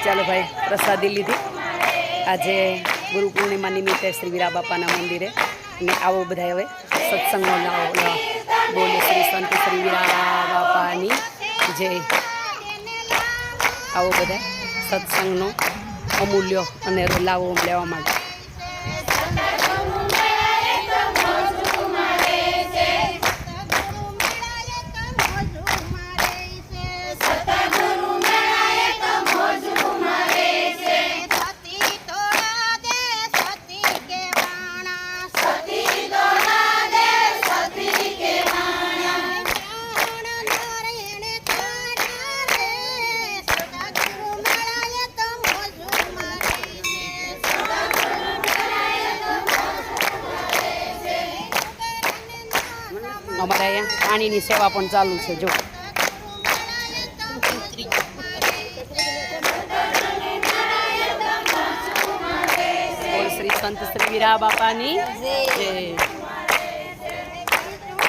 ચાલો ભાઈ પ્રસાદી લીધી આજે ગુરુ પૂર્ણિમા નિમિત્તે શ્રી વીરા બાપાના મંદિરે અને આવો બધા હવે સત્સંગનો બોલે શ્રી સંત શ્રી વીરા બાપાની જય। આવો બધા સત્સંગનો અમૂલ્ય અને લાવો લેવા માટે અમારે અહીંયા પાણીની સેવા પણ ચાલુ છે જો શ્રી સંત શ્રી વીરા બાપાની જય।